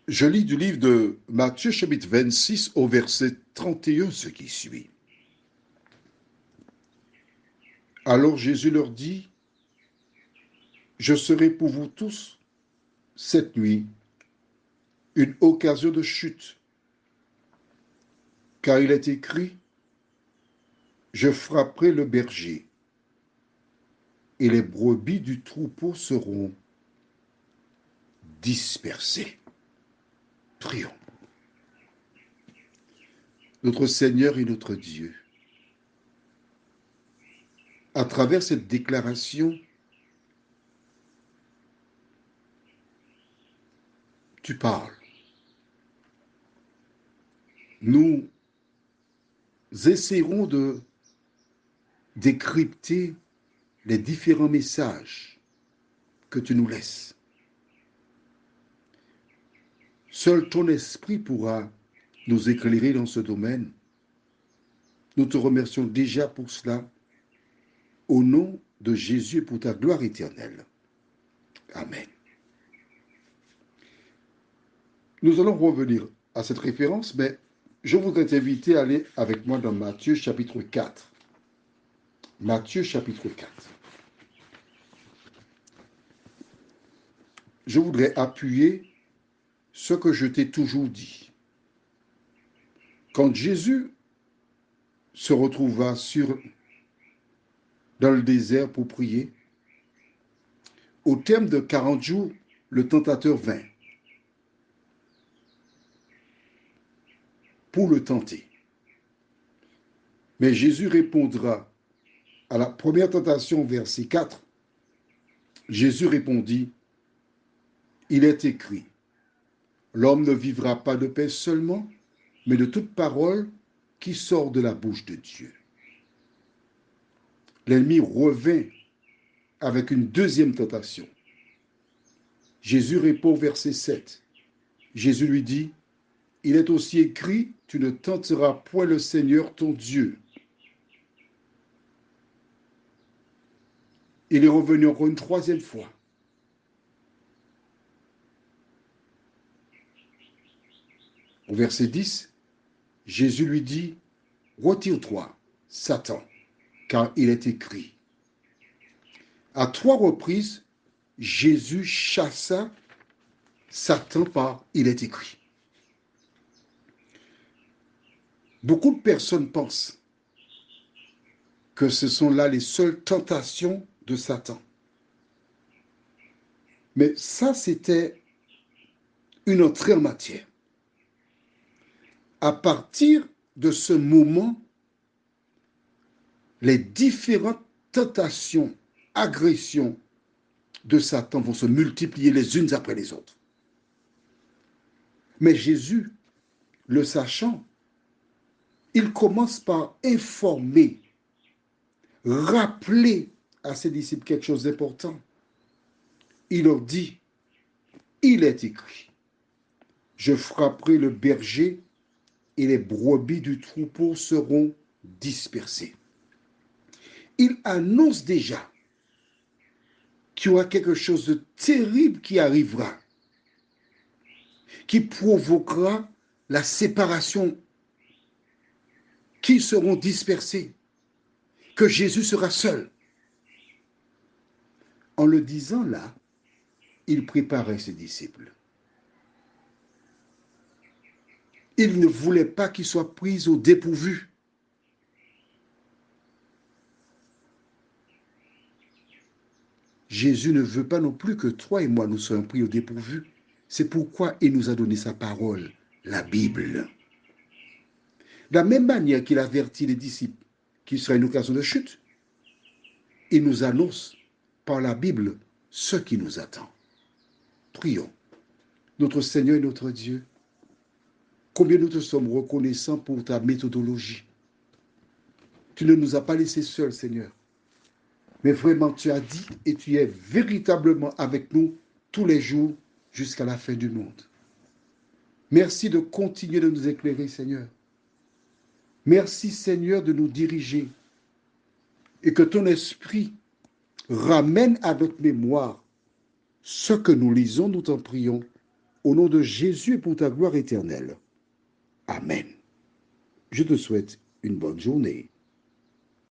Je lis du livre de Matthieu chapitre 26 au verset 31 ce qui suit. Alors Jésus leur dit, je serai pour vous tous cette nuit une occasion de chute, car il est écrit, je frapperai le berger et les brebis du troupeau seront dispersées. Prions. Notre Seigneur et notre Dieu, à travers cette déclaration, tu parles. Nous essaierons de décrypter les différents messages que tu nous laisses. Seul ton esprit pourra nous éclairer dans ce domaine. Nous te remercions déjà pour cela, au nom de Jésus et pour ta gloire éternelle. Amen. Nous allons revenir à cette référence, mais je voudrais t'inviter à aller avec moi dans Matthieu chapitre 4. Matthieu chapitre 4. Je voudrais appuyer ce que je t'ai toujours dit. Quand Jésus se retrouva dans le désert pour prier, au terme de 40 jours, le tentateur vint pour le tenter. Mais Jésus répondra à la première tentation, verset 4. Jésus répondit, il est écrit, l'homme ne vivra pas de pain seulement, mais de toute parole qui sort de la bouche de Dieu. L'ennemi revint avec une deuxième tentation. Jésus répond, verset 7. Jésus lui dit, il est aussi écrit, tu ne tenteras point le Seigneur ton Dieu. Il est revenu encore une troisième fois. Au verset 10, Jésus lui dit, retire-toi, Satan, car il est écrit. À 3 reprises, Jésus chassa Satan par il est écrit. Beaucoup de personnes pensent que ce sont là les seules tentations de Satan. Mais ça, c'était une entrée en matière. À partir de ce moment, les différentes tentations, agressions de Satan vont se multiplier les unes après les autres. Mais Jésus, le sachant, il commence par informer, rappeler à ses disciples quelque chose d'important. Il leur dit, il est écrit, je frapperai le berger et les brebis du troupeau seront dispersées. Il annonce déjà qu'il y aura quelque chose de terrible qui arrivera, qui provoquera la séparation, qui seront dispersés, que Jésus sera seul. En le disant là, il préparait ses disciples. Il ne voulait pas qu'ils soient pris au dépourvu. Jésus ne veut pas non plus que toi et moi nous soyons pris au dépourvu. C'est pourquoi il nous a donné sa parole, la Bible. De la même manière qu'il avertit les disciples qu'il sera une occasion de chute, il nous annonce par la Bible ce qui nous attend. Prions. Notre Seigneur et notre Dieu, combien nous te sommes reconnaissants pour ta méthodologie. Tu ne nous as pas laissés seuls, Seigneur. Mais vraiment, tu as dit et tu es véritablement avec nous tous les jours jusqu'à la fin du monde. Merci de continuer de nous éclairer, Seigneur. Merci, Seigneur, de nous diriger et que ton esprit ramène à notre mémoire ce que nous lisons, nous t'en prions, au nom de Jésus et pour ta gloire éternelle. Amen. Je te souhaite une bonne journée.